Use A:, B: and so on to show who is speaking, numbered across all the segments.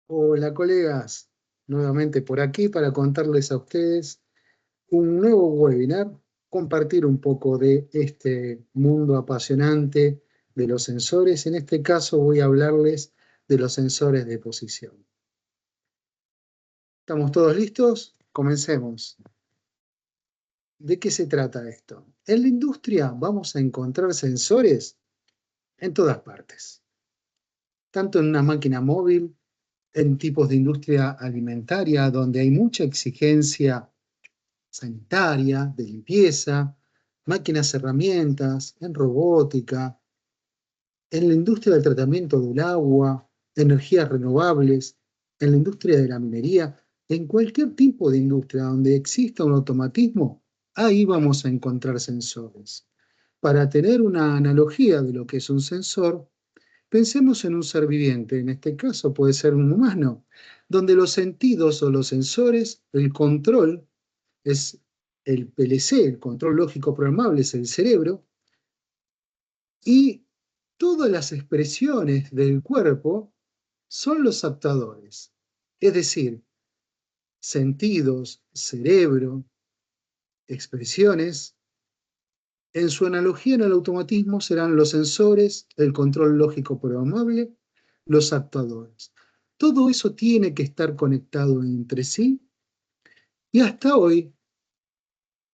A: Hola colegas, nuevamente por aquí para contarles a ustedes un nuevo webinar, compartir un poco de este mundo apasionante de los sensores. En este caso voy a hablarles de los sensores de posición. ¿Estamos todos listos? Comencemos. ¿De qué se trata esto? En la industria vamos a encontrar sensores en todas partes, tanto en una máquina móvil, en tipos de industria alimentaria donde hay mucha exigencia sanitaria, de limpieza, máquinas, herramientas, en robótica, en la industria del tratamiento del agua, energías renovables, en la industria de la minería, en cualquier tipo de industria donde exista un automatismo, ahí vamos a encontrar sensores. Para tener una analogía de lo que es un sensor, pensemos en un ser viviente, en este caso puede ser un humano, donde los sentidos o los sensores, el control es el PLC, el control lógico programable, es el cerebro, y todas las expresiones del cuerpo son los actuadores. Es decir, sentidos, cerebro, expresiones, en su analogía en el automatismo serán los sensores, el control lógico programable, los actuadores. Todo eso tiene que estar conectado entre sí y hasta hoy,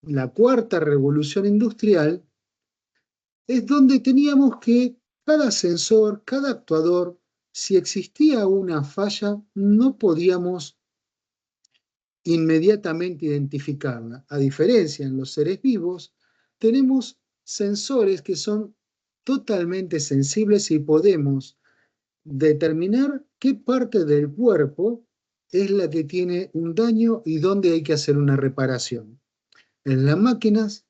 A: la cuarta revolución industrial, es donde teníamos que cada sensor, cada actuador, si existía una falla, no podíamos inmediatamente identificarla. A diferencia en los seres vivos, tenemos sensores que son totalmente sensibles y podemos determinar qué parte del cuerpo es la que tiene un daño y dónde hay que hacer una reparación. En las máquinas,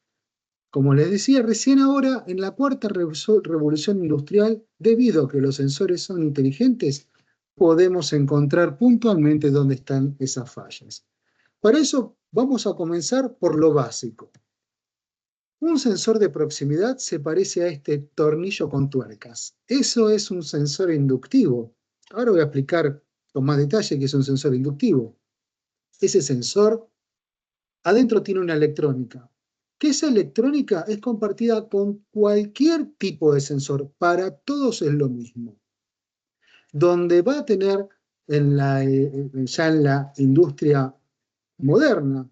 A: como les decía recién ahora, en la cuarta revolución industrial, debido a que los sensores son inteligentes, podemos encontrar puntualmente dónde están esas fallas. Para eso vamos a comenzar por lo básico. Un sensor de proximidad se parece a este tornillo con tuercas. Eso es un sensor inductivo. Ahora voy a explicar con más detalle qué es un sensor inductivo. Ese sensor adentro tiene una electrónica, que esa electrónica es compartida con cualquier tipo de sensor. Para todos es lo mismo. Donde va a tener ya en la industria moderna,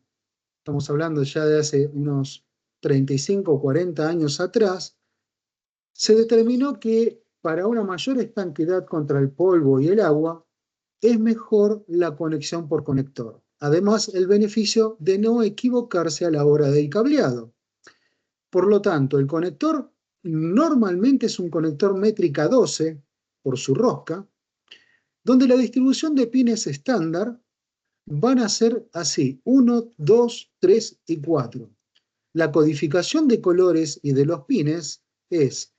A: estamos hablando ya de hace unos 35 o 40 años atrás, se determinó que para una mayor estanqueidad contra el polvo y el agua, es mejor la conexión por conector. Además, el beneficio de no equivocarse a la hora del cableado. Por lo tanto, el conector normalmente es un conector métrica 12 por su rosca, donde la distribución de pines estándar van a ser así, 1, 2, 3 y 4. La codificación de colores y de los pines es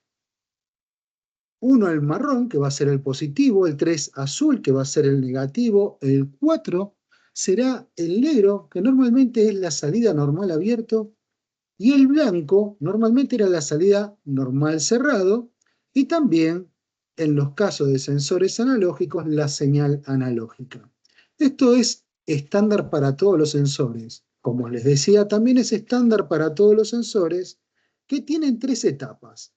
A: 1 el marrón, que va a ser el positivo, el 3 azul, que va a ser el negativo, el 4 será el negro, que normalmente es la salida normal abierto, y el blanco normalmente era la salida normal cerrado, y también en los casos de sensores analógicos la señal analógica. Esto es estándar para todos los sensores. Como les decía, también es estándar para todos los sensores que tienen tres etapas: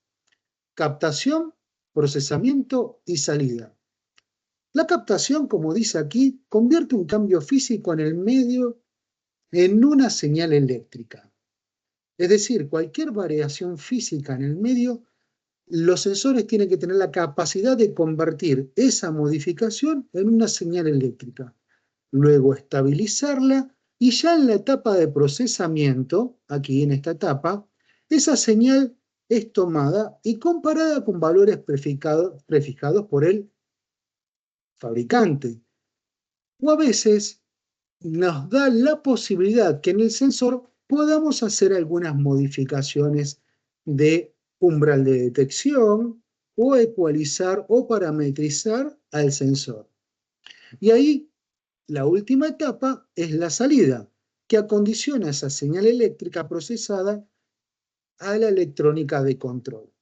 A: captación, procesamiento y salida. La captación, como dice aquí, convierte un cambio físico en el medio en una señal eléctrica. Es decir, cualquier variación física en el medio, los sensores tienen que tener la capacidad de convertir esa modificación en una señal eléctrica, luego estabilizarla y ya en la etapa de procesamiento, aquí en esta etapa, esa señal es tomada y comparada con valores prefijados por el fabricante. O a veces nos da la posibilidad que en el sensor podamos hacer algunas modificaciones de umbral de detección o ecualizar o parametrizar al sensor. Y ahí la última etapa es la salida, que acondiciona esa señal eléctrica procesada a la electrónica de control.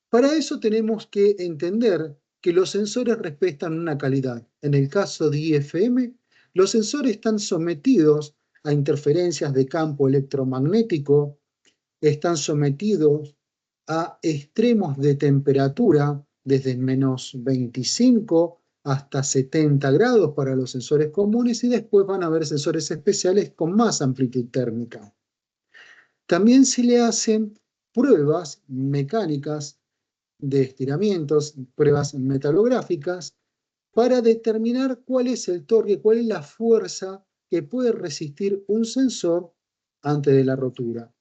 A: Para eso tenemos que entender que los sensores respetan una calidad. En el caso de IFM, los sensores están sometidos a interferencias de campo electromagnético, están sometidos a extremos de temperatura, desde menos 25 hasta 70 grados para los sensores comunes, y después van a haber sensores especiales con más amplitud térmica. También se le hacen pruebas mecánicas de estiramientos, pruebas metalográficas, para determinar cuál es el torque, cuál es la fuerza que puede resistir un sensor antes de la rotura.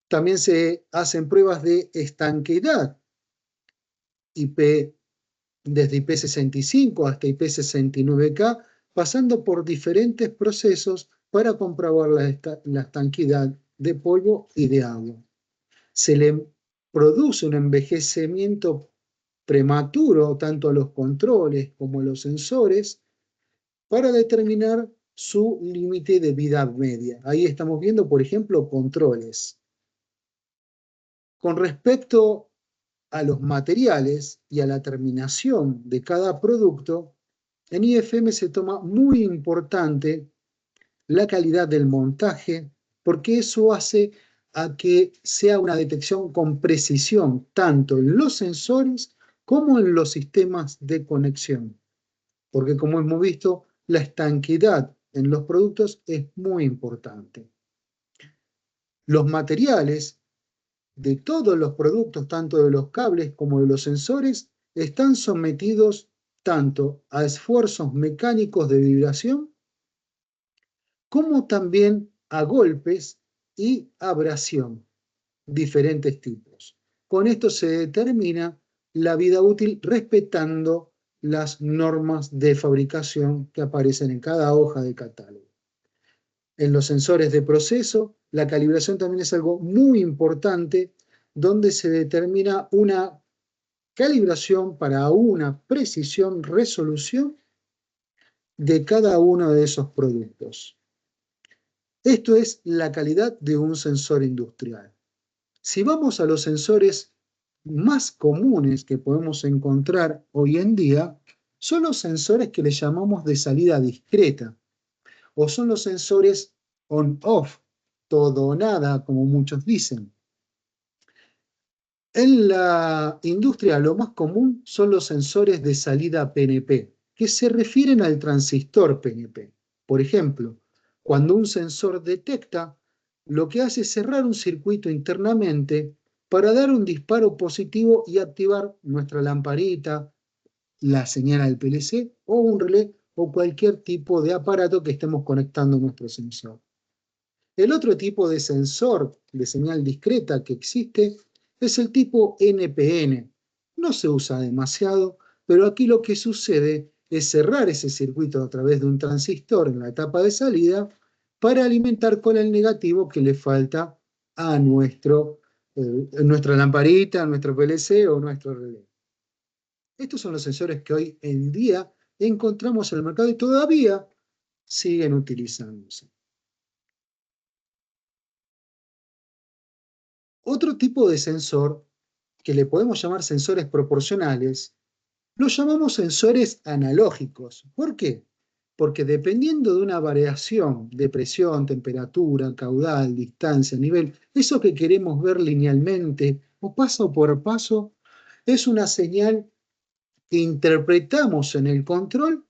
A: También se hacen pruebas de estanqueidad, desde IP65 hasta IP69K, pasando por diferentes procesos para comprobar la estanqueidad de polvo y de agua. Se le produce un envejecimiento prematuro tanto a los controles como a los sensores para determinar su límite de vida media. Ahí estamos viendo, por ejemplo, controles. Con respecto a los materiales y a la terminación de cada producto, en IFM se toma muy importante la calidad del montaje, porque eso hace a que sea una detección con precisión, tanto en los sensores como en los sistemas de conexión. Porque como hemos visto, la estanqueidad en los productos es muy importante. Los materiales de todos los productos, tanto de los cables como de los sensores, están sometidos tanto a esfuerzos mecánicos de vibración como también a golpes y abrasión, diferentes tipos. Con esto se determina la vida útil respetando las normas de fabricación que aparecen en cada hoja de catálogo. En los sensores de proceso, la calibración también es algo muy importante, donde se determina una calibración para una precisión, resolución de cada uno de esos productos. Esto es la calidad de un sensor industrial. Si vamos a los sensores más comunes que podemos encontrar hoy en día, son los sensores que le llamamos de salida discreta, o son los sensores on-off, todo o nada, como muchos dicen. En la industria lo más común son los sensores de salida PNP, que se refieren al transistor PNP. Por ejemplo, cuando un sensor detecta, lo que hace es cerrar un circuito internamente para dar un disparo positivo y activar nuestra lamparita, la señal al PLC o un relé o cualquier tipo de aparato que estemos conectando a nuestro sensor. El otro tipo de sensor de señal discreta que existe es el tipo NPN. No se usa demasiado, pero aquí lo que sucede es cerrar ese circuito a través de un transistor en la etapa de salida para alimentar con el negativo que le falta a nuestra lamparita, a nuestro PLC o nuestro relé. Estos son los sensores que hoy en día encontramos en el mercado y todavía siguen utilizándose. Otro tipo de sensor, que le podemos llamar sensores proporcionales, los llamamos sensores analógicos. ¿Por qué? Porque dependiendo de una variación de presión, temperatura, caudal, distancia, nivel, eso que queremos ver linealmente o paso por paso, es una señal que interpretamos en el control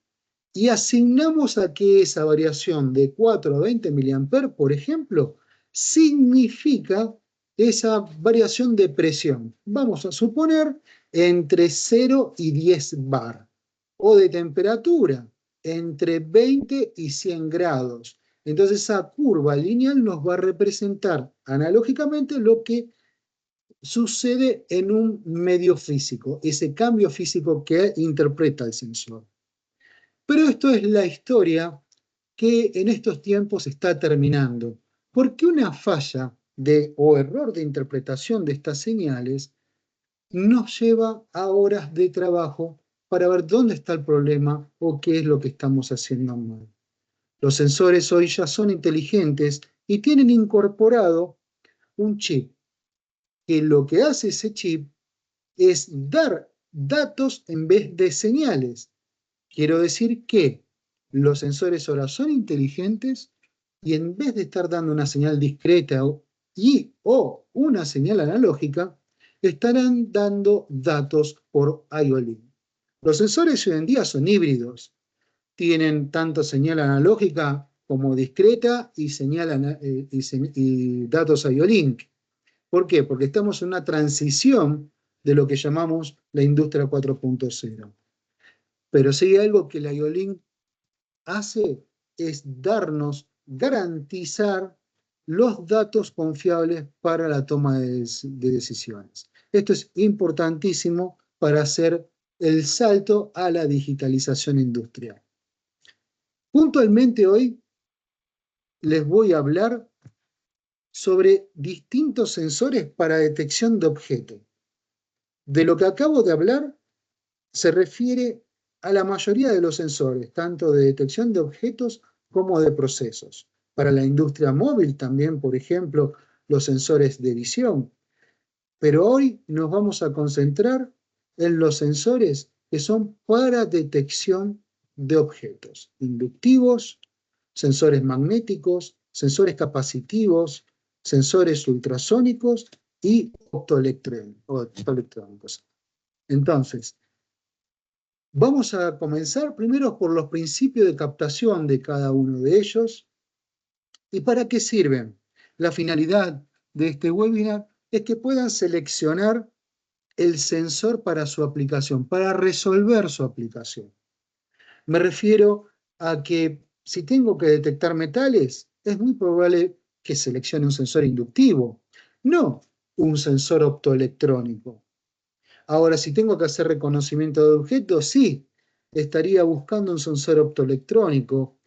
A: y asignamos a que esa variación de 4 a 20 mA, por ejemplo, significa esa variación de presión. Vamos a suponer entre 0 y 10 bar. O de temperatura, entre 20 y 100 grados. Entonces esa curva lineal nos va a representar analógicamente lo que sucede en un medio físico, ese cambio físico que interpreta el sensor. Pero esto es la historia que en estos tiempos está terminando, porque una falla o error de interpretación de estas señales nos lleva a horas de trabajo para ver dónde está el problema o qué es lo que estamos haciendo mal. Los sensores hoy ya son inteligentes y tienen incorporado un chip, que lo que hace ese chip es dar datos en vez de señales. Quiero decir que los sensores ahora son inteligentes y en vez de estar dando una señal discreta o una señal analógica, estarán dando datos por I/O-Link. Los sensores hoy en día son híbridos. Tienen tanto señal analógica como discreta y, y datos I/O-Link. ¿Por qué? Porque estamos en una transición de lo que llamamos la industria 4.0. Pero si hay algo que la I/O-Link hace es garantizar los datos confiables para la toma de decisiones. Esto es importantísimo para hacer el salto a la digitalización industrial. Puntualmente hoy les voy a hablar sobre distintos sensores para detección de objetos. De lo que acabo de hablar se refiere a la mayoría de los sensores, tanto de detección de objetos como de procesos. Para la industria móvil también, por ejemplo, los sensores de visión. Pero hoy nos vamos a concentrar en los sensores que son para detección de objetos inductivos, sensores magnéticos, sensores capacitivos, sensores ultrasónicos y optoelectrónicos. Entonces, vamos a comenzar primero por los principios de captación de cada uno de ellos. ¿Y para qué sirven? La finalidad de este webinar es que puedan seleccionar el sensor para su aplicación, para resolver su aplicación. Me refiero a que si tengo que detectar metales, es muy probable que seleccione un sensor inductivo, no un sensor optoelectrónico. Ahora, si tengo que hacer reconocimiento de objetos, sí, estaría buscando un sensor optoelectrónico.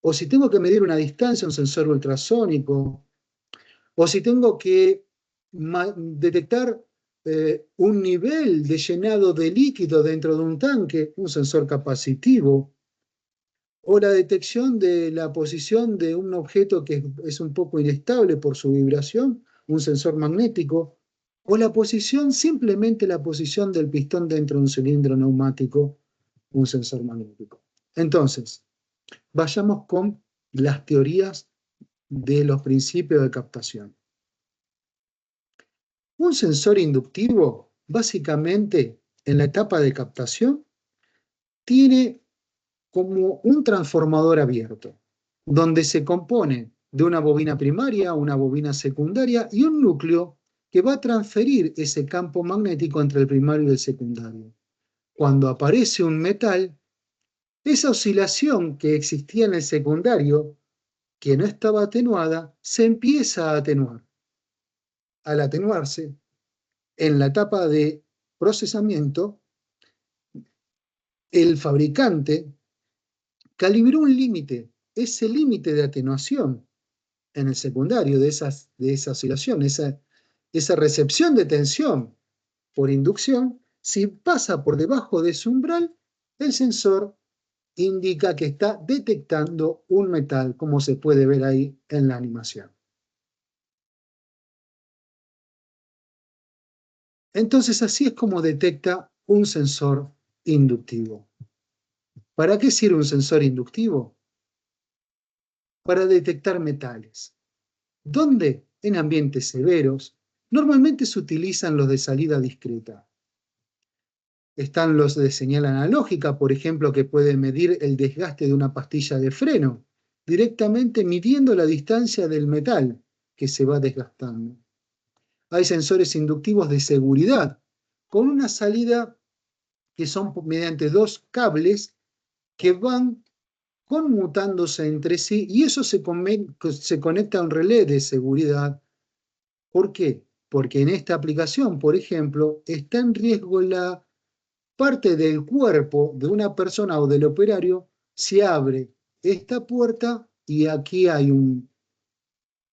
A: O si tengo que medir una distancia, un sensor ultrasónico. O si tengo que detectar un nivel de llenado de líquido dentro de un tanque, un sensor capacitivo. O la detección de la posición de un objeto que es un poco inestable por su vibración, un sensor magnético. O la posición, simplemente la posición del pistón dentro de un cilindro neumático, un sensor magnético. Entonces, vayamos con las teorías de los principios de captación. Un sensor inductivo, básicamente, en la etapa de captación, tiene como un transformador abierto, donde se compone de una bobina primaria, una bobina secundaria y un núcleo que va a transferir ese campo magnético entre el primario y el secundario. Cuando aparece un metal, esa oscilación que existía en el secundario, que no estaba atenuada, se empieza a atenuar. Al atenuarse, en la etapa de procesamiento, el fabricante calibró un límite, ese límite de atenuación en el secundario de esa oscilación, esa recepción de tensión por inducción, si pasa por debajo de ese umbral, el sensor indica que está detectando un metal, como se puede ver ahí en la animación. Entonces, así es como detecta un sensor inductivo. ¿Para qué sirve un sensor inductivo? Para detectar metales. ¿Dónde? En ambientes severos. Normalmente se utilizan los de salida discreta. Están los de señal analógica, por ejemplo, que pueden medir el desgaste de una pastilla de freno, directamente midiendo la distancia del metal que se va desgastando. Hay sensores inductivos de seguridad, con una salida que son mediante dos cables que van conmutándose entre sí y eso se conecta a un relé de seguridad. ¿Por qué? Porque en esta aplicación, por ejemplo, está en riesgo la parte del cuerpo de una persona o del operario, se abre esta puerta y aquí hay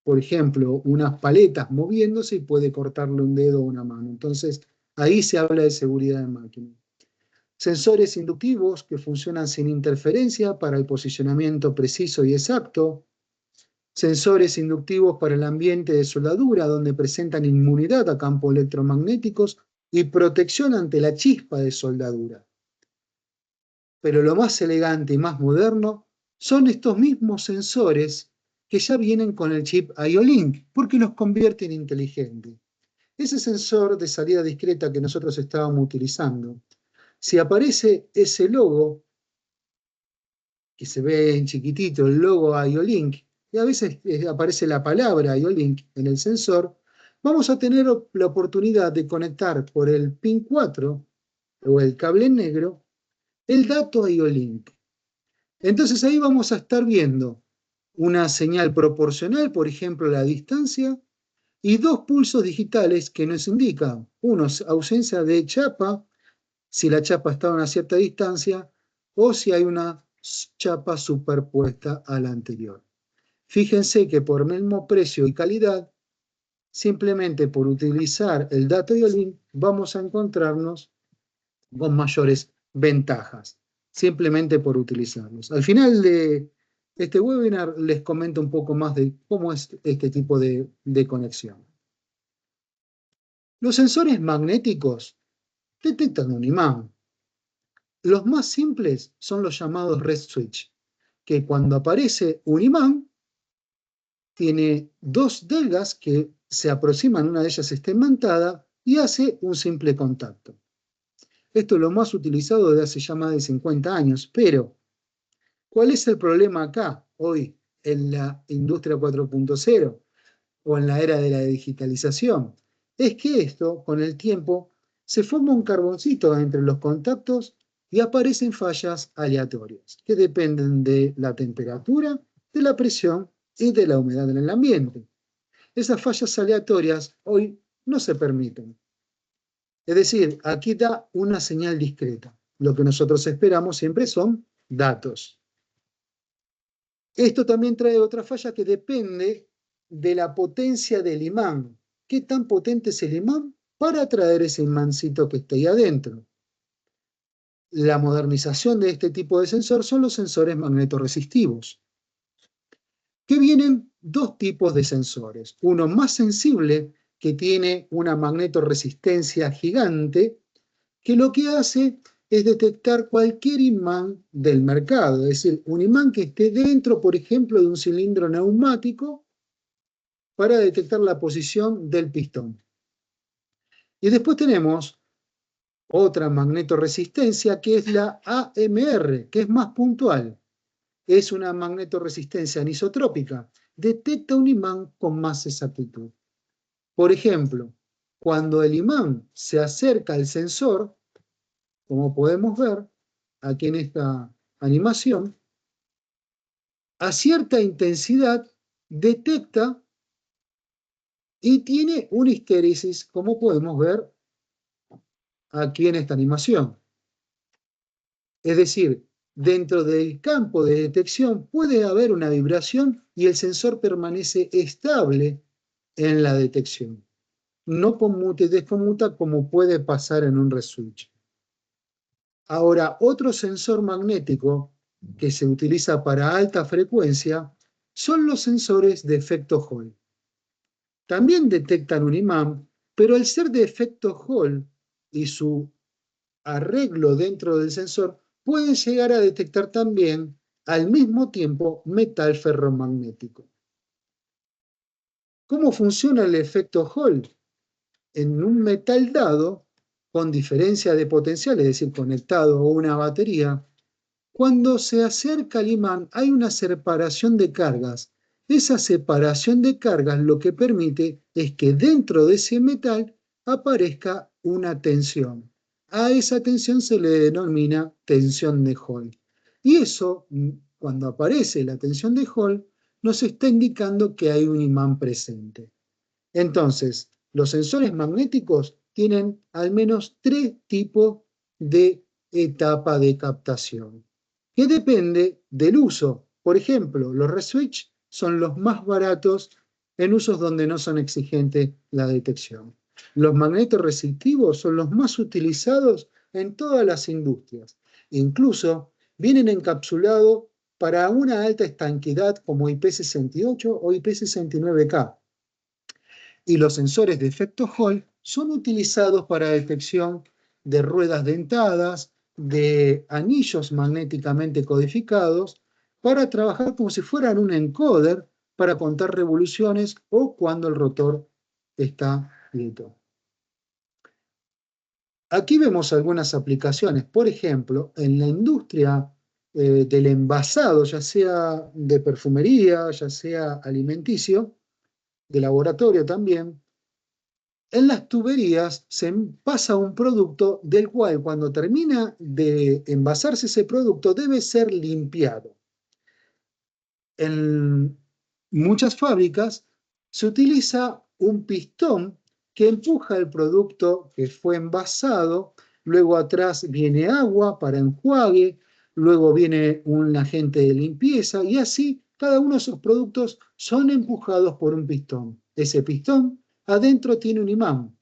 A: por ejemplo, unas paletas moviéndose y puede cortarle un dedo o una mano. Entonces, ahí se habla de seguridad de máquina. Sensores inductivos que funcionan sin interferencia para el posicionamiento preciso y exacto. Sensores inductivos para el ambiente de soldadura, donde presentan inmunidad a campos electromagnéticos y protección ante la chispa de soldadura. Pero lo más elegante y más moderno son estos mismos sensores que ya vienen con el chip IO-Link, porque los convierte en inteligentes. Ese sensor de salida discreta que nosotros estábamos utilizando, si aparece ese logo, que se ve en chiquitito, el logo IO-Link, y a veces aparece la palabra IO-Link en el sensor, vamos a tener la oportunidad de conectar por el pin 4 o el cable negro el dato IO-Link. Entonces ahí vamos a estar viendo una señal proporcional, por ejemplo, la distancia, y dos pulsos digitales que nos indican, uno, ausencia de chapa, si la chapa está a una cierta distancia, o si hay una chapa superpuesta a la anterior. Fíjense que por mismo precio y calidad, simplemente por utilizar el dato IO-Link, vamos a encontrarnos con mayores ventajas, simplemente por utilizarlos. Al final de este webinar les comento un poco más de cómo es este tipo de conexión. Los sensores magnéticos detectan un imán. Los más simples son los llamados red switch, que cuando aparece un imán, tiene dos delgas que se aproximan, una de ellas está imantada y hace un simple contacto. Esto es lo más utilizado desde hace ya más de 50 años, pero ¿cuál es el problema acá, hoy, en la industria 4.0 o en la era de la digitalización? Es que esto, con el tiempo, se forma un carboncito entre los contactos y aparecen fallas aleatorias que dependen de la temperatura, de la presión y de la humedad en el ambiente. Esas fallas aleatorias hoy no se permiten. Es decir, aquí da una señal discreta. Lo que nosotros esperamos siempre son datos. Esto también trae otra falla que depende de la potencia del imán. ¿Qué tan potente es el imán para atraer ese imancito que está ahí adentro? La modernización de este tipo de sensor son los sensores magnetorresistivos, que vienen dos tipos de sensores. Uno más sensible, que tiene una magnetorresistencia gigante, que lo que hace es detectar cualquier imán del mercado, es decir, un imán que esté dentro, por ejemplo, de un cilindro neumático para detectar la posición del pistón. Y después tenemos otra magnetorresistencia que es la AMR, que es más puntual. Es una magnetorresistencia anisotrópica. Detecta un imán con más exactitud. Por ejemplo, cuando el imán se acerca al sensor, como podemos ver aquí en esta animación, a cierta intensidad detecta y tiene una histéresis, como podemos ver aquí en esta animación. Es decir, dentro del campo de detección puede haber una vibración y el sensor permanece estable en la detección. No conmuta y desconmuta como puede pasar en un reswitch. Ahora, otro sensor magnético que se utiliza para alta frecuencia son los sensores de efecto Hall. También detectan un imán, pero al ser de efecto Hall y su arreglo dentro del sensor, pueden llegar a detectar también al mismo tiempo metal ferromagnético. ¿Cómo funciona el efecto Hall? En un metal dado, con diferencia de potencial, es decir, conectado a una batería, cuando se acerca al imán hay una separación de cargas. Esa separación de cargas lo que permite es que dentro de ese metal aparezca una tensión. A esa tensión se le denomina tensión de Hall. Y eso, cuando aparece la tensión de Hall, nos está indicando que hay un imán presente. Entonces, los sensores magnéticos tienen al menos tres tipos de etapa de captación, que depende del uso. Por ejemplo, los reswitch son los más baratos en usos donde no son exigentes la detección. Los magnetorresistivos son los más utilizados en todas las industrias. Incluso vienen encapsulados para una alta estanquidad como IP68 o IP69K. Y los sensores de efecto Hall son utilizados para detección de ruedas dentadas, de anillos magnéticamente codificados, para trabajar como si fueran un encoder para contar revoluciones o cuando el rotor está quieto. Aquí vemos algunas aplicaciones, por ejemplo, en la industria del envasado, ya sea de perfumería, ya sea alimenticio, de laboratorio también. En las tuberías se pasa un producto del cual cuando termina de envasarse ese producto debe ser limpiado. En muchas fábricas se utiliza un pistón que empuja el producto que fue envasado, luego atrás viene agua para enjuague, luego viene un agente de limpieza y así cada uno de esos productos son empujados por un pistón. Ese pistón adentro tiene un imán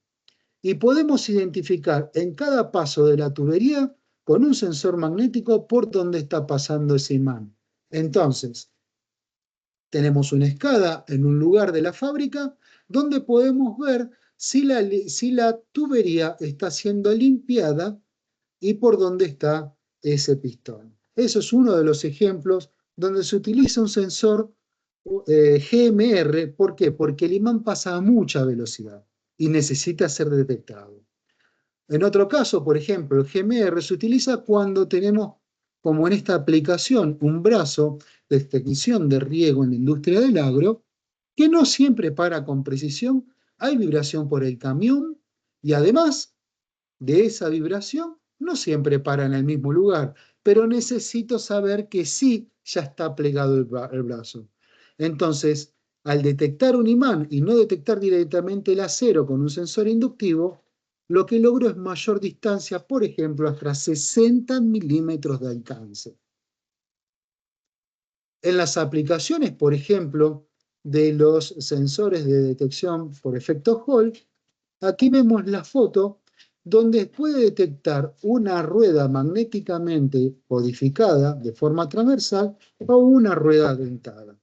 A: y podemos identificar en cada paso de la tubería con un sensor magnético por dónde está pasando ese imán. Entonces, tenemos una escala en un lugar de la fábrica donde podemos ver si la tubería está siendo limpiada y por dónde está ese pistón. Eso es uno de los ejemplos donde se utiliza un sensor GMR. ¿Por qué? Porque el imán pasa a mucha velocidad y necesita ser detectado. En otro caso, por ejemplo, el GMR se utiliza cuando tenemos, como en esta aplicación, un brazo de extensión de riego en la industria del agro, que no siempre para con precisión, hay vibración por el camión y además de esa vibración, no siempre para en el mismo lugar, pero necesito saber que sí ya está plegado el brazo. Entonces, al detectar un imán y no detectar directamente el acero con un sensor inductivo, lo que logro es mayor distancia, por ejemplo, hasta 60 milímetros de alcance. En las aplicaciones, por ejemplo, de los sensores de detección por efecto Hall, aquí vemos la foto donde puede detectar una rueda magnéticamente codificada de forma transversal o una rueda dentada.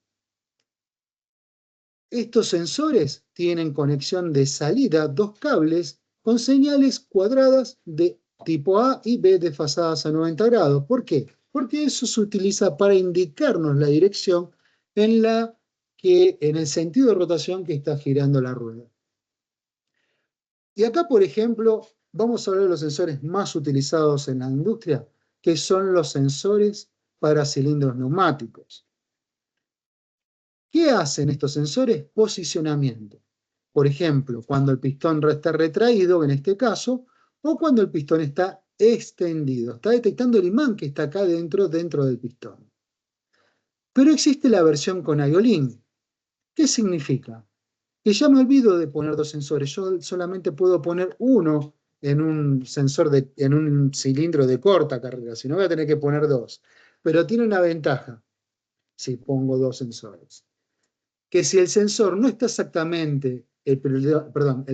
A: Estos sensores tienen conexión de salida, dos cables con señales cuadradas de tipo A y B desfasadas a 90 grados. ¿Por qué? Porque eso se utiliza para indicarnos la dirección en el sentido de rotación que está girando la rueda. Y acá, por ejemplo, vamos a hablar de los sensores más utilizados en la industria, que son los sensores para cilindros neumáticos. ¿Qué hacen estos sensores? Posicionamiento. Por ejemplo, cuando el pistón está retraído, en este caso, o cuando el pistón está extendido. Está detectando el imán que está acá dentro del pistón. Pero existe la versión con IO-Link. ¿Qué significa? Que ya me olvido de poner dos sensores. Yo solamente puedo poner uno en en un cilindro de corta carrera, si no voy a tener que poner dos. Pero tiene una ventaja si pongo dos sensores. Que si el sensor no está exactamente, el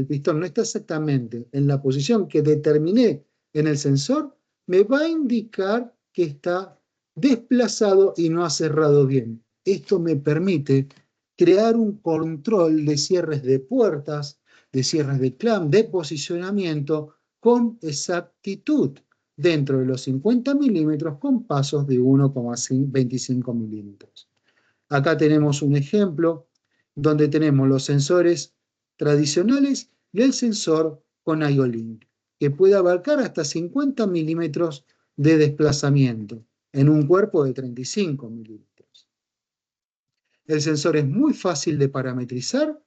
A: pistón no está exactamente en la posición que determiné en el sensor, me va a indicar que está desplazado y no ha cerrado bien. Esto me permite crear un control de cierres de puertas, de cierres de clamp, de posicionamiento con exactitud dentro de los 50 milímetros con pasos de 1,25 milímetros. Acá tenemos un ejemplo donde tenemos los sensores tradicionales y el sensor con IO-Link, que puede abarcar hasta 50 milímetros de desplazamiento en un cuerpo de 35 milímetros. El sensor es muy fácil de parametrizar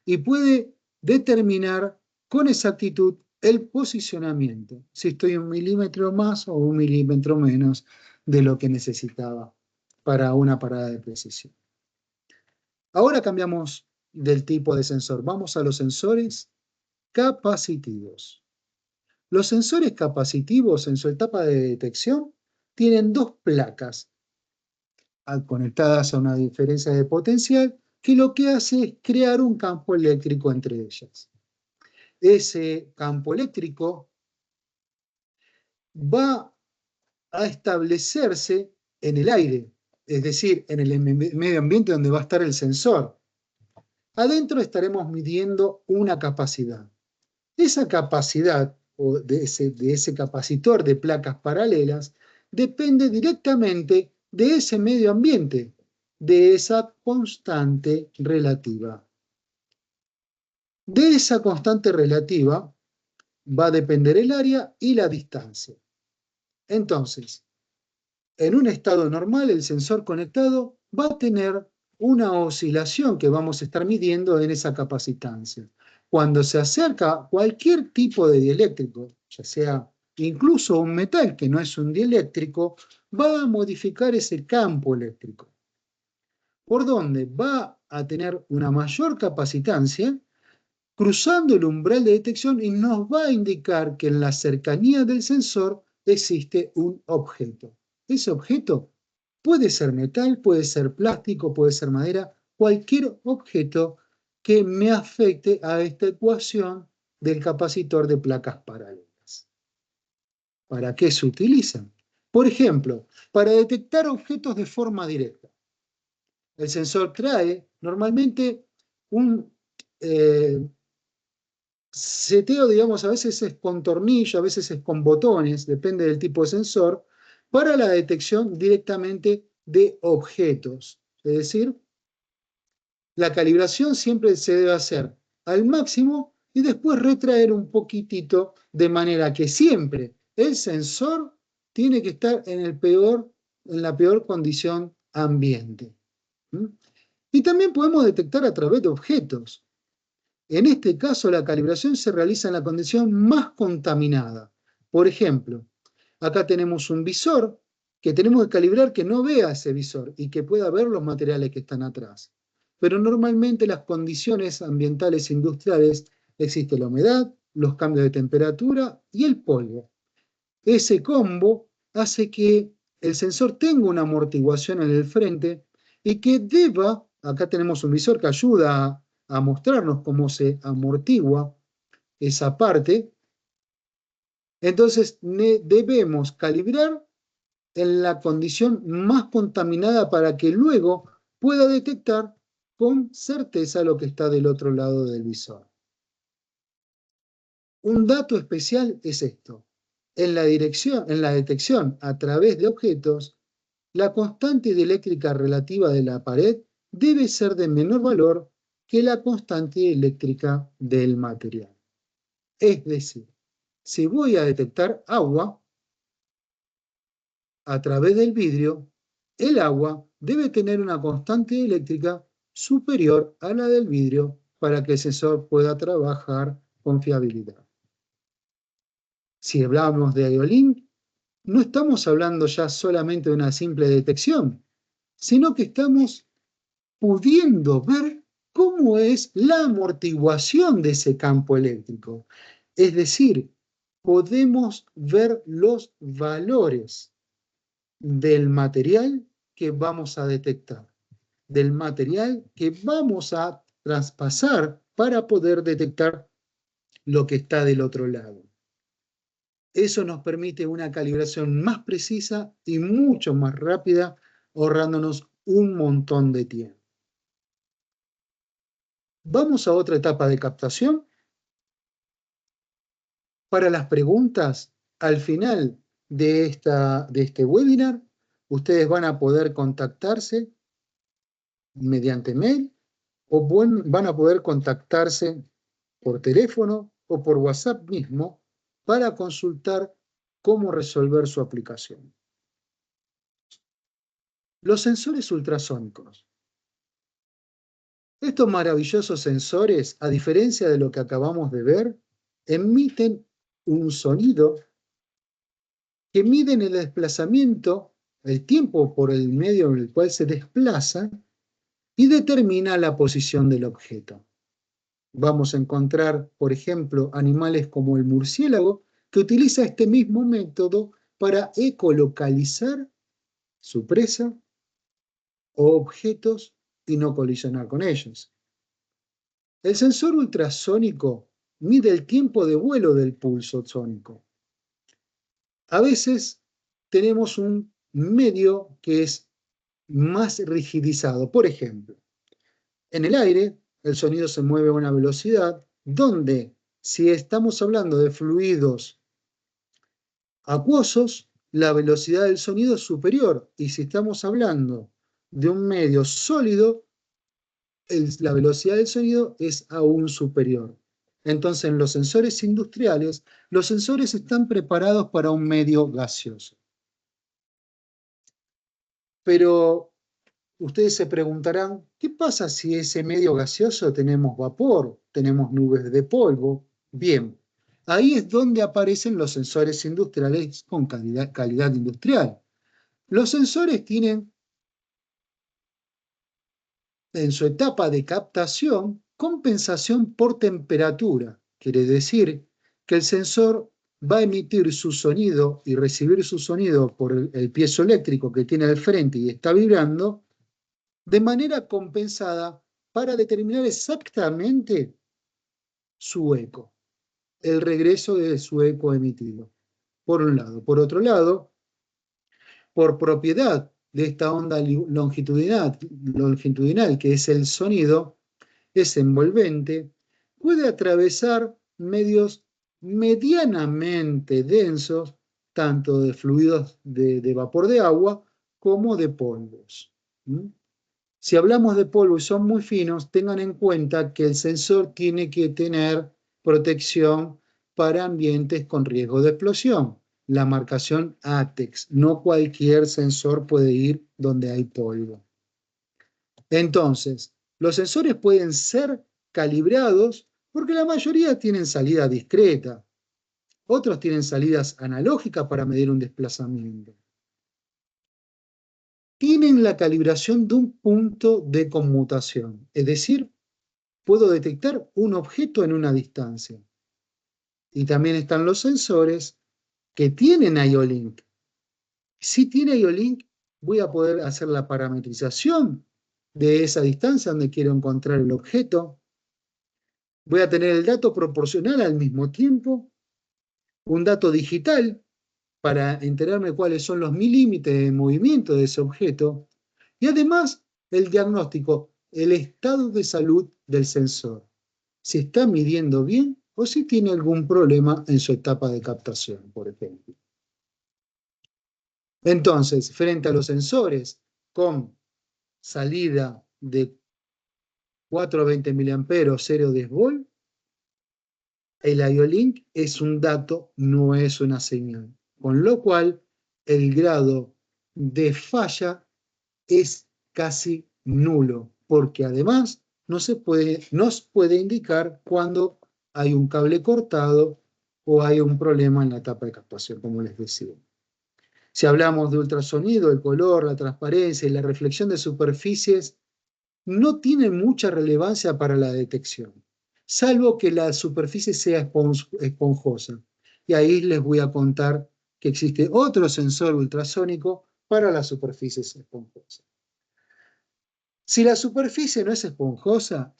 A: y puede determinar con exactitud el posicionamiento, si estoy 1 milímetro más o 1 milímetro menos de lo que necesitaba para una parada de precisión. Ahora cambiamos del tipo de sensor. Vamos a los sensores capacitivos. Los sensores capacitivos en su etapa de detección tienen dos placas conectadas a una diferencia de potencial que lo que hace es crear un campo eléctrico entre ellas. Ese campo eléctrico va a establecerse en el aire, es decir, en el medio ambiente donde va a estar el sensor. Adentro estaremos midiendo una capacidad. Esa capacidad o de ese capacitor de placas paralelas depende directamente de ese medio ambiente, de esa constante relativa. De esa constante relativa va a depender el área y la distancia. Entonces, en un estado normal, el sensor conectado va a tener una oscilación que vamos a estar midiendo en esa capacitancia. Cuando se acerca cualquier tipo de dieléctrico, ya sea incluso un metal que no es un dieléctrico, va a modificar ese campo eléctrico. ¿Por dónde? Va a tener una mayor capacitancia cruzando el umbral de detección y nos va a indicar que en la cercanía del sensor existe un objeto. Ese objeto puede ser metal, puede ser plástico, puede ser madera, cualquier objeto que me afecte a esta ecuación del capacitor de placas paralelas. ¿Para qué se utilizan? Por ejemplo, para detectar objetos de forma directa. El sensor trae normalmente un seteo, digamos, a veces es con tornillo, a veces es con botones, depende del tipo de sensor, para la detección directamente de objetos. Es decir, la calibración siempre se debe hacer al máximo y después retraer un poquitito, de manera que siempre el sensor tiene que estar en la peor condición ambiente. ¿Mm? Y también podemos detectar a través de objetos. En este caso, la calibración se realiza en la condición más contaminada. Por ejemplo, acá tenemos un visor que tenemos que calibrar que no vea ese visor y que pueda ver los materiales que están atrás. Pero normalmente las condiciones ambientales industriales existe la humedad, los cambios de temperatura y el polvo. Ese combo hace que el sensor tenga una amortiguación en el frente y que deba, acá tenemos un visor que ayuda a mostrarnos cómo se amortigua esa parte, entonces debemos calibrar en la condición más contaminada para que luego pueda detectar con certeza lo que está del otro lado del visor. Un dato especial es esto. En la detección a través de objetos, la constante dieléctrica relativa de la pared debe ser de menor valor que la constante eléctrica del material. Es decir, si voy a detectar agua a través del vidrio, el agua debe tener una constante eléctrica superior a la del vidrio para que el sensor pueda trabajar con fiabilidad. Si hablamos de IO-Link, no estamos hablando ya solamente de una simple detección, sino que estamos pudiendo ver cómo es la amortiguación de ese campo eléctrico. Es decir, podemos ver los valores del material que vamos a detectar, del material que vamos a traspasar para poder detectar lo que está del otro lado. Eso nos permite una calibración más precisa y mucho más rápida, ahorrándonos un montón de tiempo. Vamos a otra etapa de captación. Para las preguntas, al final de este webinar, ustedes van a poder contactarse mediante mail o van a poder contactarse por teléfono o por WhatsApp mismo para consultar cómo resolver su aplicación. Los sensores ultrasónicos. Estos maravillosos sensores, a diferencia de lo que acabamos de ver, emiten un sonido que miden el desplazamiento, el tiempo por el medio en el cual se desplaza y determina la posición del objeto. Vamos a encontrar, por ejemplo, animales como el murciélago, que utiliza este mismo método para ecolocalizar su presa o objetos y no colisionar con ellos. El sensor ultrasónico mide el tiempo de vuelo del pulso sónico. A veces tenemos un medio que es más rigidizado. Por ejemplo, en el aire el sonido se mueve a una velocidad donde Si estamos hablando de fluidos acuosos, la velocidad del sonido es superior. Y si estamos hablando de un medio sólido, la velocidad del sonido es aún superior. Entonces, en los sensores industriales, los sensores están preparados para un medio gaseoso. Pero ustedes se preguntarán, ¿qué pasa si ese medio gaseoso tenemos vapor, tenemos nubes de polvo? Bien, ahí es donde aparecen los sensores industriales con calidad industrial. Los sensores tienen en su etapa de captación compensación por temperatura. Quiere decir que el sensor va a emitir su sonido y recibir su sonido por el piezo eléctrico que tiene al frente y está vibrando de manera compensada para determinar exactamente su eco, el regreso de su eco emitido, por un lado. Por otro lado, por propiedad de esta onda longitudinal que es el sonido, es envolvente, puede atravesar medios medianamente densos, tanto de fluidos de vapor de agua como de polvos. Si hablamos de polvo y son muy finos, tengan en cuenta que el sensor tiene que tener protección para ambientes con riesgo de explosión. La marcación ATEX. No cualquier sensor puede ir donde hay polvo. Entonces, los sensores pueden ser calibrados porque la mayoría tienen salida discreta. Otros tienen salidas analógicas para medir un desplazamiento. Tienen la calibración de un punto de conmutación, es decir, puedo detectar un objeto en una distancia. Y también están los sensores que tienen IO-Link. Si tiene IO-Link, voy a poder hacer la parametrización de esa distancia donde quiero encontrar el objeto. Voy a tener el dato proporcional al mismo tiempo, un dato digital para enterarme cuáles son los milímetros de movimiento de ese objeto y además el diagnóstico, el estado de salud del sensor, si está midiendo bien o si tiene algún problema en su etapa de captación, por ejemplo. Entonces, frente a los sensores con salida de 420 mA 0,10 volt, el IO-Link es un dato, no es una señal. Con lo cual, el grado de falla es casi nulo, porque además nos puede indicar cuando hay un cable cortado o hay un problema en la etapa de captación, como les decía. Si hablamos de ultrasonido, el color, la transparencia y la reflexión de superficies no tienen mucha relevancia para la detección, salvo que la superficie sea esponjosa. Y ahí les voy a contar que existe otro sensor ultrasónico para las superficies esponjosas. Si la superficie no es esponjosa,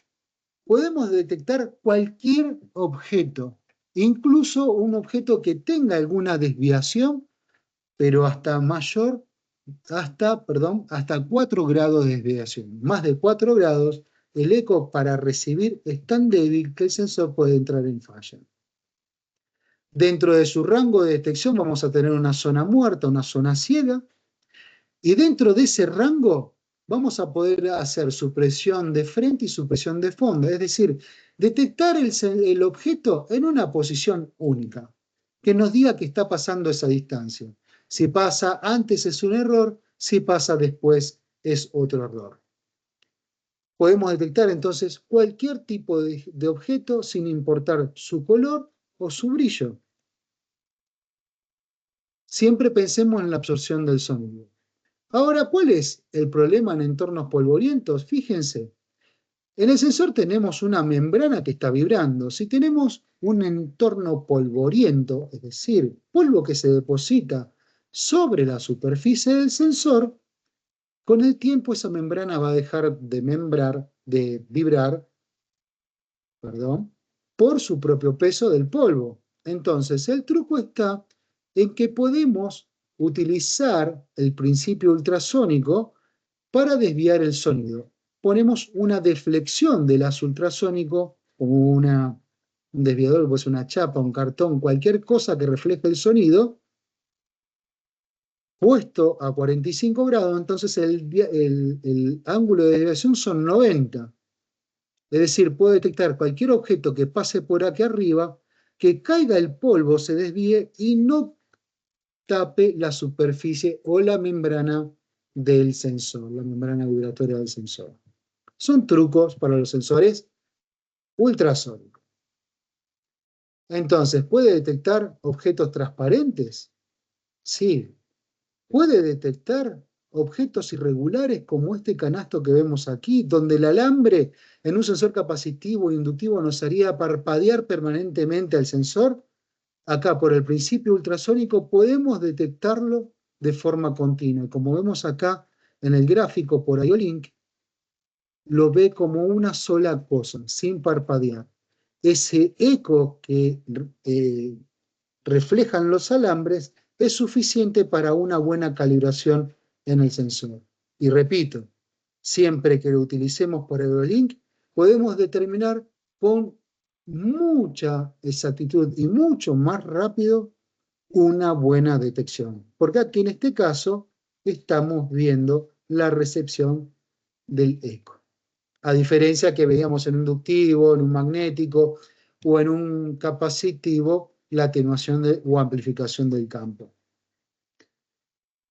A: podemos detectar cualquier objeto, incluso un objeto que tenga alguna desviación, pero hasta 4 grados de desviación. Más de 4 grados, el eco para recibir es tan débil que el sensor puede entrar en falla. Dentro de su rango de detección vamos a tener una zona muerta, una zona ciega, y dentro de ese rango vamos a poder hacer supresión de frente y supresión de fondo, es decir, detectar el objeto en una posición única, que nos diga que está pasando esa distancia. Si pasa antes es un error, si pasa después es otro error. Podemos detectar entonces cualquier tipo de objeto sin importar su color o su brillo. Siempre pensemos en la absorción del sonido. Ahora, ¿cuál es el problema en entornos polvorientos? Fíjense, en el sensor tenemos una membrana que está vibrando. Si tenemos un entorno polvoriento, es decir, polvo que se deposita sobre la superficie del sensor, con el tiempo esa membrana va a dejar de vibrar, por su propio peso del polvo. Entonces, el truco está en que podemos utilizar el principio ultrasónico para desviar el sonido. Ponemos una deflexión del haz ultrasónico, como un desviador, pues una chapa, un cartón, cualquier cosa que refleje el sonido, puesto a 45 grados, entonces el ángulo de desviación son 90. Es decir, puedo detectar cualquier objeto que pase por aquí arriba, que caiga el polvo, se desvíe y no tape la superficie o la membrana del sensor, la membrana vibratoria del sensor. Son trucos para los sensores ultrasónicos. Entonces, ¿puede detectar objetos transparentes? Sí. ¿Puede detectar objetos irregulares como este canasto que vemos aquí, donde el alambre en un sensor capacitivo e inductivo nos haría parpadear permanentemente al sensor? Acá, por el principio ultrasónico, podemos detectarlo de forma continua. Y como vemos acá en el gráfico por IO-Link, lo ve como una sola cosa, sin parpadear. Ese eco que reflejan los alambres es suficiente para una buena calibración en el sensor. Y repito, siempre que lo utilicemos por IO-Link, podemos determinar con mucha exactitud y mucho más rápido una buena detección. Porque aquí en este caso estamos viendo la recepción del eco. A diferencia que veíamos en un inductivo, en un magnético o en un capacitivo, la atenuación o amplificación del campo.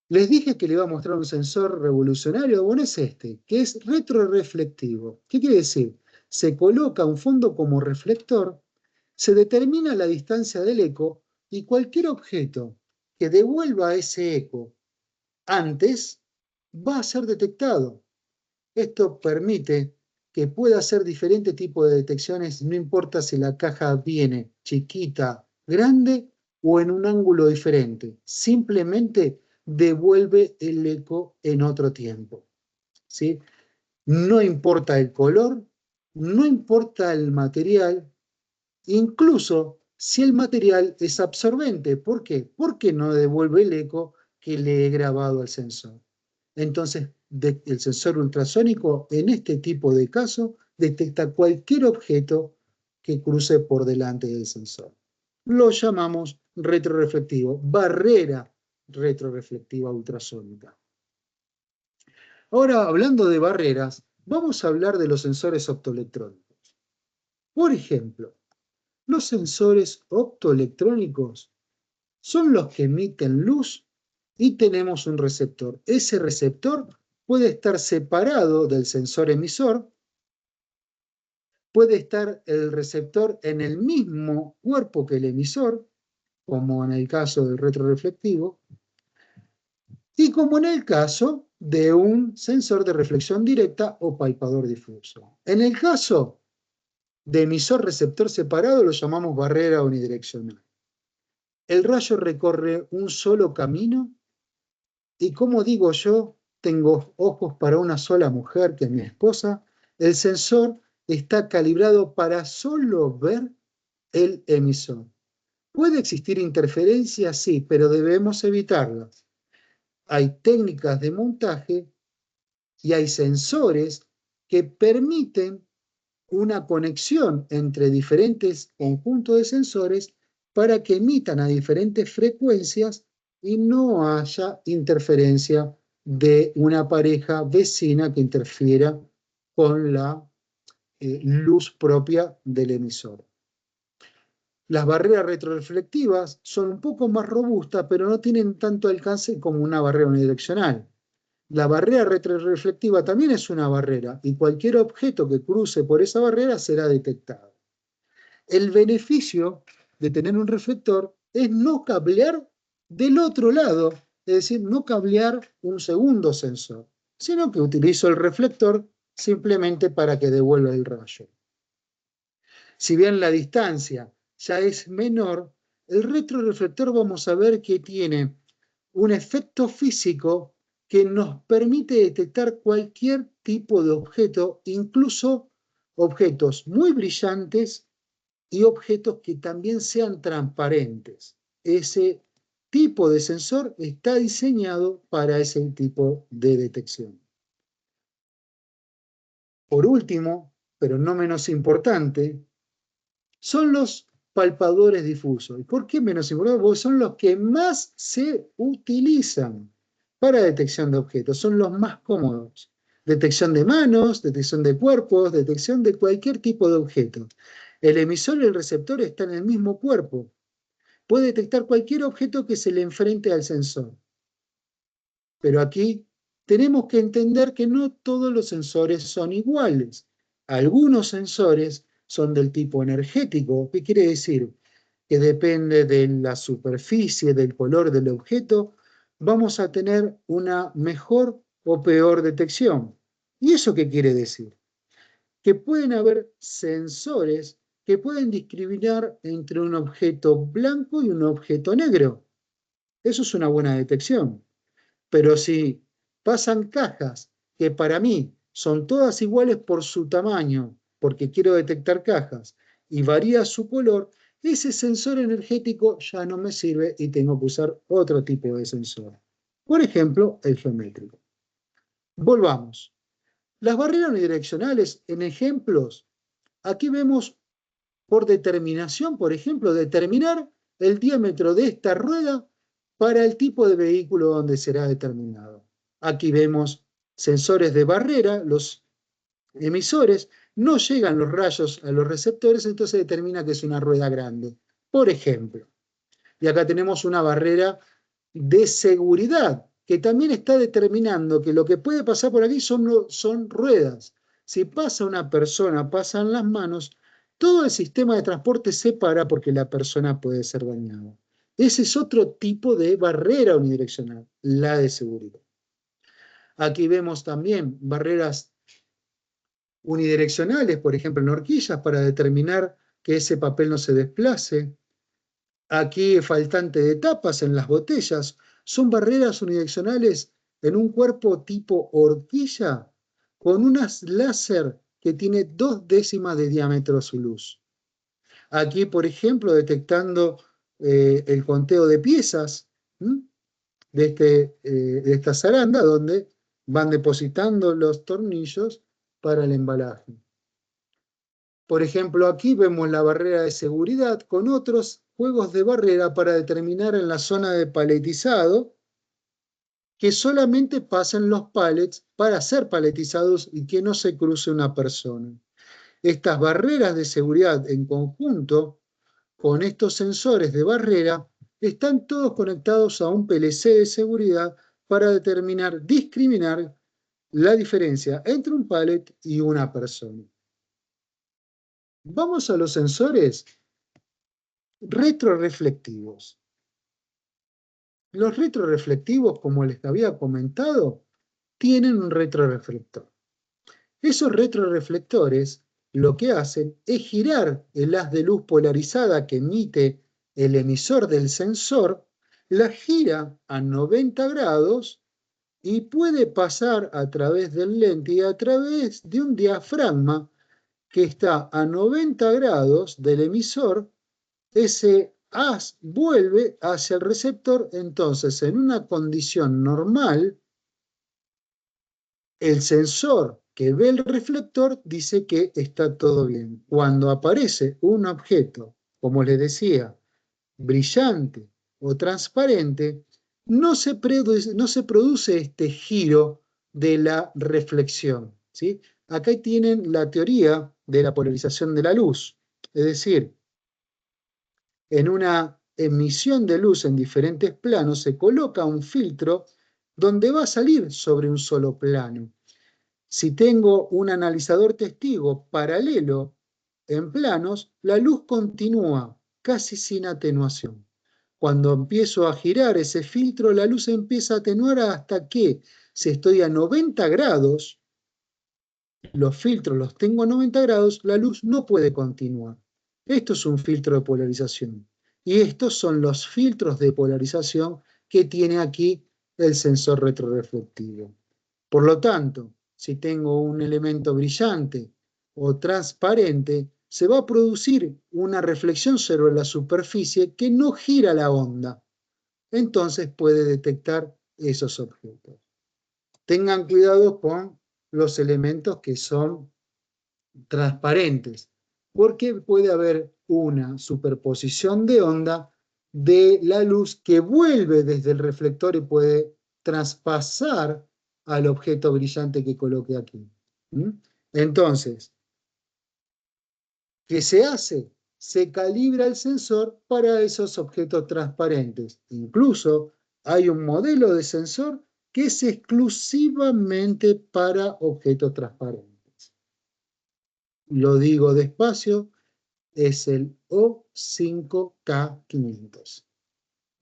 A: Les dije que le iba a mostrar un sensor revolucionario, bueno, es este, que es retroreflectivo. ¿Qué quiere decir? Se coloca un fondo como reflector, se determina la distancia del eco y cualquier objeto que devuelva ese eco antes va a ser detectado. Esto permite que pueda hacer diferente tipo de detecciones, no importa si la caja viene chiquita, grande o en un ángulo diferente. Simplemente devuelve el eco en otro tiempo. ¿Sí? No importa el color, no importa el material, incluso si el material es absorbente. ¿Por qué? Porque no devuelve el eco que le he grabado al sensor. Entonces, el sensor ultrasónico, en este tipo de caso, detecta cualquier objeto que cruce por delante del sensor. Lo llamamos retroreflectivo, barrera retroreflectiva ultrasónica. Ahora, hablando de barreras, vamos a hablar de los sensores optoelectrónicos. Por ejemplo, los sensores optoelectrónicos son los que emiten luz y tenemos un receptor. Ese receptor puede estar separado del sensor emisor, puede estar el receptor en el mismo cuerpo que el emisor, como en el caso del retroreflectivo, y como en el caso de un sensor de reflexión directa o palpador difuso. En el caso de emisor-receptor separado lo llamamos barrera unidireccional. El rayo recorre un solo camino y como digo yo, tengo ojos para una sola mujer, que es mi esposa, el sensor está calibrado para solo ver el emisor. ¿Puede existir interferencia? Sí, pero debemos evitarlas. Hay técnicas de montaje y hay sensores que permiten una conexión entre diferentes conjuntos de sensores para que emitan a diferentes frecuencias y no haya interferencia de una pareja vecina que interfiera con la luz propia del emisor. Las barreras retroreflectivas son un poco más robustas, pero no tienen tanto alcance como una barrera unidireccional. La barrera retroreflectiva también es una barrera y cualquier objeto que cruce por esa barrera será detectado. El beneficio de tener un reflector es no cablear del otro lado, es decir, no cablear un segundo sensor, sino que utilizo el reflector simplemente para que devuelva el rayo. Si bien la distancia ya es menor, el retroreflector vamos a ver que tiene un efecto físico que nos permite detectar cualquier tipo de objeto, incluso objetos muy brillantes y objetos que también sean transparentes. Ese tipo de sensor está diseñado para ese tipo de detección. Por último, pero no menos importante, son los palpadores difusos. ¿Y por qué menos importantes? Porque son los que más se utilizan para detección de objetos, son los más cómodos. Detección de manos, detección de cuerpos, detección de cualquier tipo de objeto. El emisor y el receptor están en el mismo cuerpo. Puede detectar cualquier objeto que se le enfrente al sensor. Pero aquí tenemos que entender que no todos los sensores son iguales. Algunos sensores son del tipo energético. ¿Qué quiere decir? Que depende de la superficie, del color del objeto, vamos a tener una mejor o peor detección. ¿Y eso qué quiere decir? Que pueden haber sensores que pueden discriminar entre un objeto blanco y un objeto negro. Eso es una buena detección. Pero si pasan cajas que para mí son todas iguales por su tamaño, porque quiero detectar cajas, y varía su color, ese sensor energético ya no me sirve y tengo que usar otro tipo de sensor. Por ejemplo, el geométrico. Volvamos. Las barreras unidireccionales en ejemplos, aquí vemos por determinación, por ejemplo, determinar el diámetro de esta rueda para el tipo de vehículo donde será determinado. Aquí vemos sensores de barrera, los emisores, no llegan los rayos a los receptores, entonces determina que es una rueda grande. Por ejemplo, y acá tenemos una barrera de seguridad, que también está determinando que lo que puede pasar por aquí son ruedas. Si pasa una persona, pasan las manos, todo el sistema de transporte se para porque la persona puede ser dañada. Ese es otro tipo de barrera unidireccional, la de seguridad. Aquí vemos también barreras unidireccionales, por ejemplo en horquillas, para determinar que ese papel no se desplace. Aquí faltante de tapas en las botellas. Son barreras unidireccionales en un cuerpo tipo horquilla con unas láser que tiene 2/10 de diámetro su luz. Aquí, por ejemplo, detectando el conteo de piezas de esta zaranda donde van depositando los tornillos para el embalaje. Por ejemplo, aquí vemos la barrera de seguridad con otros juegos de barrera para determinar en la zona de paletizado que solamente pasen los pallets para ser paletizados y que no se cruce una persona. Estas barreras de seguridad en conjunto con estos sensores de barrera están todos conectados a un PLC de seguridad para discriminar la diferencia entre un pallet y una persona. Vamos a los sensores retroreflectivos. Los retroreflectivos, como les había comentado, tienen un retroreflector. Esos retroreflectores lo que hacen es girar el haz de luz polarizada que emite el emisor del sensor, la gira a 90 grados y puede pasar a través del lente y a través de un diafragma que está a 90 grados del emisor. Ese haz vuelve hacia el receptor, entonces en una condición normal, el sensor que ve el reflector dice que está todo bien. Cuando aparece un objeto, como les decía, brillante o transparente, no se produce este giro de la reflexión, ¿sí? Acá tienen la teoría de la polarización de la luz, es decir, en una emisión de luz en diferentes planos se coloca un filtro donde va a salir sobre un solo plano. Si tengo un analizador testigo paralelo en planos, la luz continúa casi sin atenuación. Cuando empiezo a girar ese filtro, la luz empieza a atenuar hasta que, si estoy a 90 grados, los filtros los tengo a 90 grados, la luz no puede continuar. Esto es un filtro de polarización. Y estos son los filtros de polarización que tiene aquí el sensor retroreflectivo. Por lo tanto, si tengo un elemento brillante o transparente, se va a producir una reflexión sobre la superficie que no gira la onda. Entonces puede detectar esos objetos. Tengan cuidado con los elementos que son transparentes, porque puede haber una superposición de onda de la luz que vuelve desde el reflector y puede traspasar al objeto brillante que coloque aquí. ¿Mm? Entonces, ¿qué se hace? Se calibra el sensor para esos objetos transparentes. Incluso hay un modelo de sensor que es exclusivamente para objetos transparentes. Lo digo despacio, es el O5K500.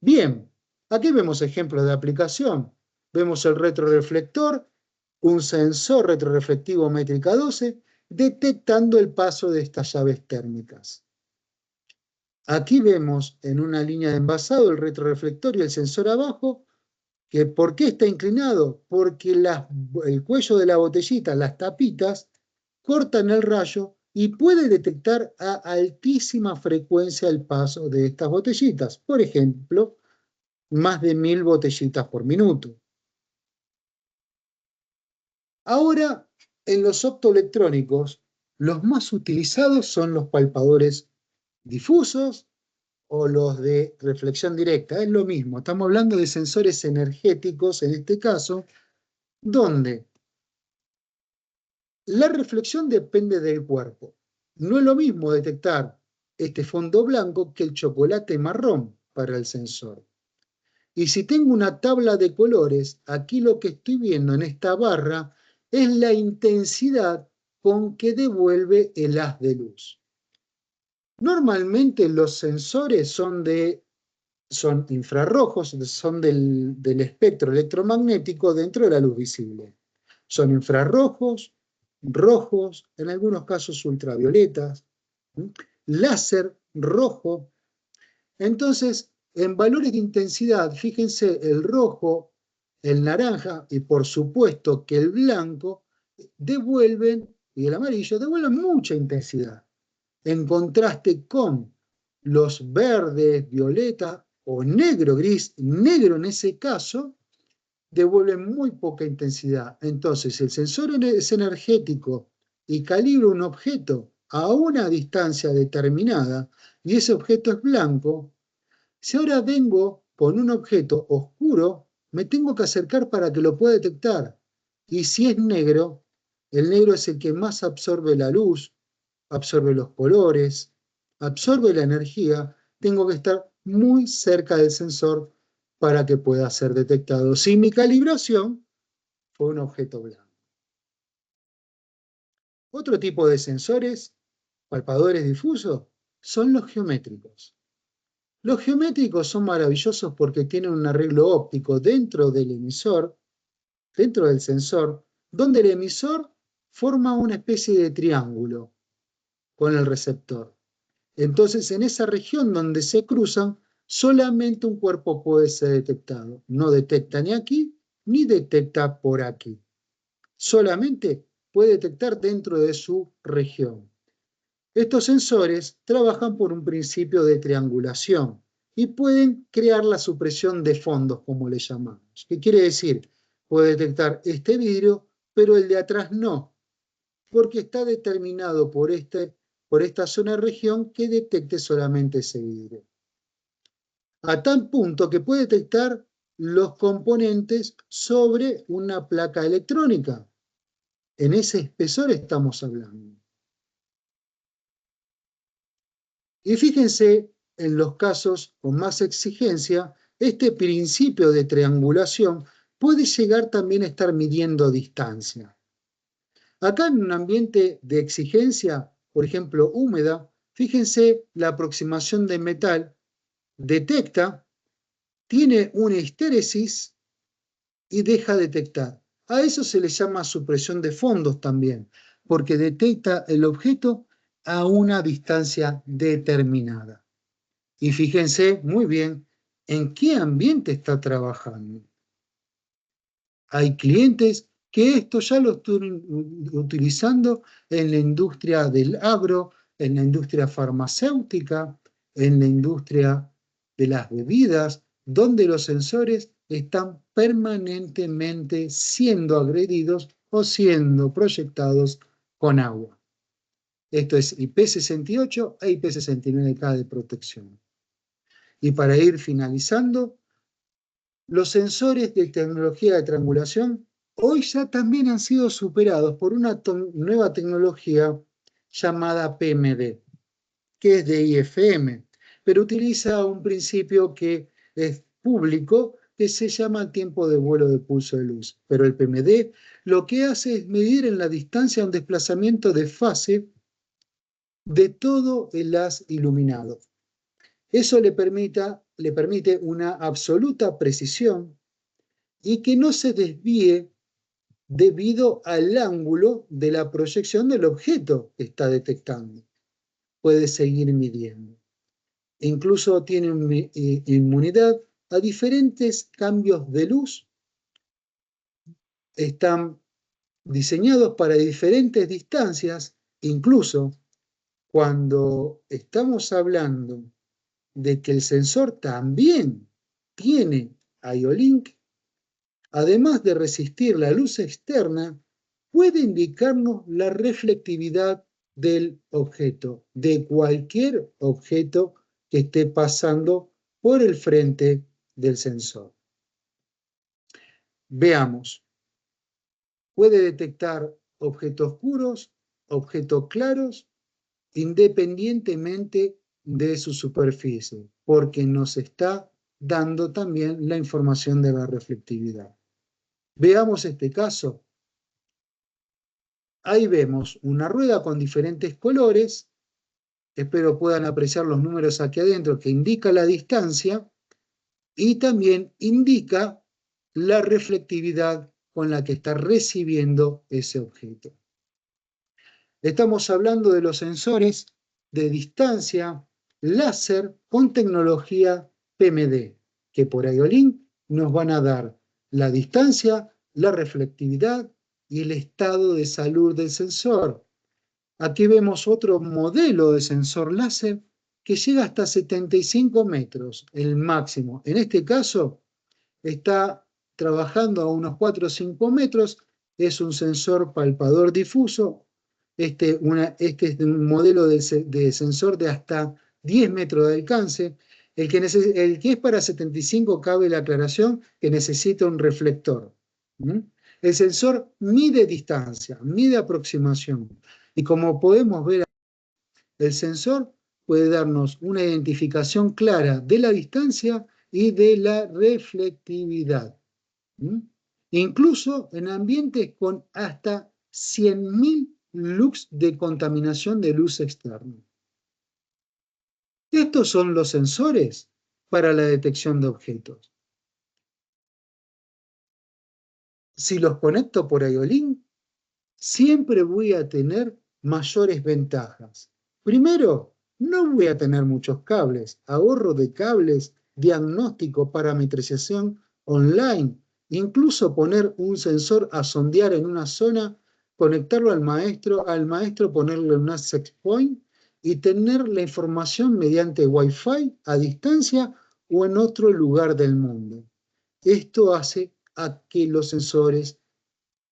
A: Bien, aquí vemos ejemplos de aplicación. Vemos el retroreflector, un sensor retroreflectivo métrica 12, detectando el paso de estas llaves térmicas. Aquí vemos en una línea de envasado el retroreflector y el sensor abajo, que ¿por qué está inclinado? Porque el cuello de la botellita, las tapitas, cortan el rayo y puede detectar a altísima frecuencia el paso de estas botellitas. Por ejemplo, más de 1000 botellitas por minuto. Ahora, en los optoelectrónicos, los más utilizados son los palpadores difusos o los de reflexión directa. Es lo mismo, estamos hablando de sensores energéticos en este caso, donde la reflexión depende del cuerpo. No es lo mismo detectar este fondo blanco que el chocolate marrón para el sensor. Y si tengo una tabla de colores, aquí lo que estoy viendo en esta barra es la intensidad con que devuelve el haz de luz. Normalmente los sensores son infrarrojos, son del espectro electromagnético dentro de la luz visible. Son infrarrojos, rojos, en algunos casos ultravioletas, láser rojo. Entonces, en valores de intensidad, fíjense, el rojo, el naranja y por supuesto que el blanco y el amarillo devuelven mucha intensidad, en contraste con los verdes, violeta o negro gris, negro en ese caso, devuelven muy poca intensidad. Entonces, el sensor es energético y calibra un objeto a una distancia determinada y ese objeto es blanco. Si ahora vengo con un objeto oscuro, me tengo que acercar para que lo pueda detectar. Y si es negro, el negro es el que más absorbe la luz, absorbe los colores, absorbe la energía. Tengo que estar muy cerca del sensor para que pueda ser detectado. Si mi calibración fue un objeto blanco. Otro tipo de sensores, palpadores difusos, son los geométricos. Los geométricos son maravillosos porque tienen un arreglo óptico dentro del emisor, dentro del sensor, donde el emisor forma una especie de triángulo con el receptor. Entonces, en esa región donde se cruzan, solamente un cuerpo puede ser detectado. No detecta ni aquí, ni detecta por aquí. Solamente puede detectar dentro de su región. Estos sensores trabajan por un principio de triangulación y pueden crear la supresión de fondos, como le llamamos. ¿Qué quiere decir? Puede detectar este vidrio, pero el de atrás no, porque está determinado por esta zona región que detecte solamente ese vidrio. A tal punto que puede detectar los componentes sobre una placa electrónica. En ese espesor estamos hablando. Y fíjense, en los casos con más exigencia, este principio de triangulación puede llegar también a estar midiendo distancia. Acá en un ambiente de exigencia, por ejemplo, húmeda, fíjense la aproximación de metal, detecta, tiene una histéresis y deja detectar. A eso se le llama supresión de fondos también, porque detecta el objeto a una distancia determinada. Y fíjense muy bien en qué ambiente está trabajando. Hay clientes que esto ya lo están utilizando en la industria del agro, en la industria farmacéutica, en la industria de las bebidas, donde los sensores están permanentemente siendo agredidos o siendo proyectados con agua. Esto es IP68 e IP69K de protección. Y para ir finalizando, los sensores de tecnología de triangulación hoy ya también han sido superados por una nueva tecnología llamada PMD, que es de IFM, pero utiliza un principio que es público, que se llama tiempo de vuelo de pulso de luz. Pero el PMD lo que hace es medir en la distancia un desplazamiento de fase de todo el haz iluminado. Eso le permite una absoluta precisión y que no se desvíe debido al ángulo de la proyección del objeto que está detectando. Puede seguir midiendo. Incluso tiene inmunidad a diferentes cambios de luz. Están diseñados para diferentes distancias. Incluso cuando estamos hablando de que el sensor también tiene IO-Link, además de resistir la luz externa, puede indicarnos la reflectividad del objeto, de cualquier objeto que esté pasando por el frente del sensor. Veamos, puede detectar objetos puros, objetos claros, independientemente de su superficie, porque nos está dando también la información de la reflectividad. Veamos este caso. Ahí vemos una rueda con diferentes colores. Espero puedan apreciar los números aquí adentro que indica la distancia y también indica la reflectividad con la que está recibiendo ese objeto. Estamos hablando de los sensores de distancia láser con tecnología PMD, que por IO-Link nos van a dar la distancia, la reflectividad y el estado de salud del sensor. Aquí vemos otro modelo de sensor láser que llega hasta 75 metros, el máximo. En este caso, está trabajando a unos 4 o 5 metros, es un sensor palpador difuso. Este es un modelo de sensor de hasta 10 metros de alcance. El que es para 75 cabe la aclaración que necesita un reflector. El sensor mide distancia, mide aproximación. Y como podemos ver, el sensor puede darnos una identificación clara de la distancia y de la reflectividad. Incluso en ambientes con hasta 100.000 lux de contaminación de luz externa. Estos son los sensores para la detección de objetos. Si los conecto por IO-Link, siempre voy a tener mayores ventajas. Primero, no voy a tener muchos cables, ahorro de cables, diagnóstico, parametrización online, incluso poner un sensor a sondear en una zona, conectarlo al maestro ponerle un access point y tener la información mediante Wi-Fi a distancia o en otro lugar del mundo. Esto hace a que los sensores,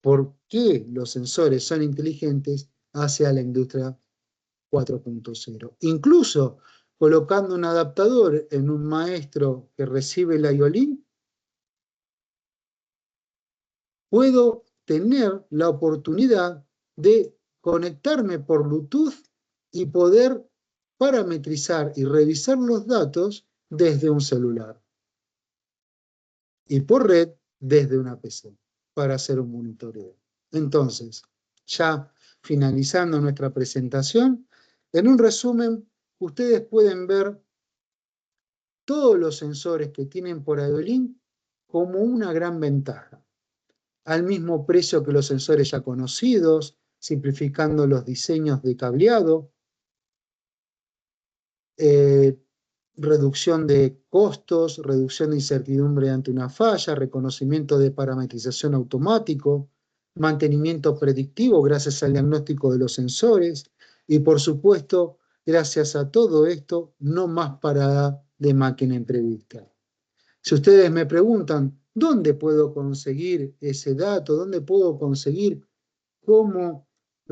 A: ¿por qué los sensores son inteligentes hacia la industria 4.0? Incluso colocando un adaptador en un maestro que recibe la IO-Link, puedo tener la oportunidad de conectarme por Bluetooth y poder parametrizar y revisar los datos desde un celular. Y por red desde una PC para hacer un monitoreo. Entonces, ya finalizando nuestra presentación, en un resumen, ustedes pueden ver todos los sensores que tienen por IO-Link como una gran ventaja, al mismo precio que los sensores ya conocidos, simplificando los diseños de cableado, reducción de costos, reducción de incertidumbre ante una falla, reconocimiento de parametrización automático, mantenimiento predictivo gracias al diagnóstico de los sensores y, por supuesto, gracias a todo esto, no más parada de máquina imprevista. Si ustedes me preguntan, ¿dónde puedo conseguir ese dato? ¿Dónde puedo conseguir cómo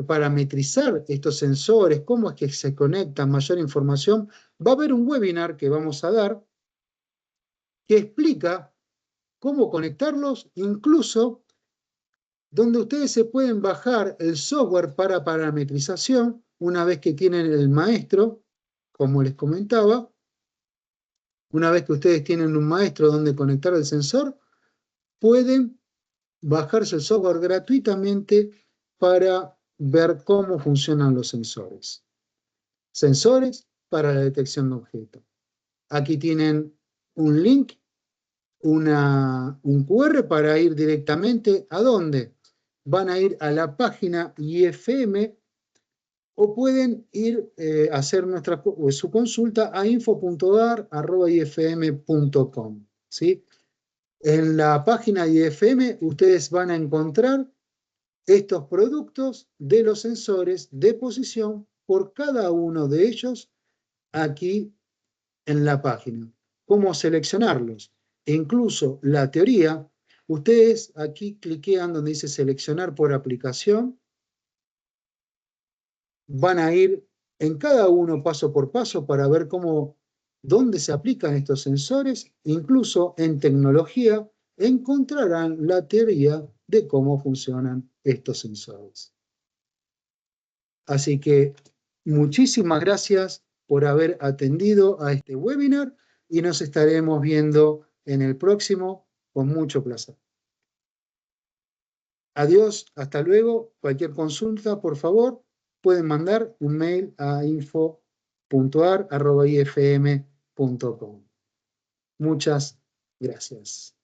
A: parametrizar estos sensores, cómo es que se conectan, mayor información, va a haber un webinar que vamos a dar que explica cómo conectarlos, incluso donde ustedes se pueden bajar el software para parametrización una vez que tienen el maestro, como les comentaba. Una vez que ustedes tienen un maestro donde conectar el sensor, pueden bajarse el software gratuitamente para ver cómo funcionan los sensores. Sensores para la detección de objetos. Aquí tienen un link, un QR para ir directamente ¿a dónde? Van a ir a la página IFM o pueden ir a hacer su consulta a info.dar@ifm.com. ¿Sí? En la página de IFM ustedes van a encontrar estos productos de los sensores de posición por cada uno de ellos aquí en la página. ¿Cómo seleccionarlos? E incluso la teoría, ustedes aquí cliquean donde dice seleccionar por aplicación, van a ir en cada uno paso por paso para ver dónde se aplican estos sensores, incluso en tecnología encontrarán la teoría de cómo funcionan estos sensores. Así que muchísimas gracias por haber atendido a este webinar y nos estaremos viendo en el próximo con mucho placer. Adiós, hasta luego. Cualquier consulta, por favor, pueden mandar un mail a info.ar@ifm.com. Muchas gracias.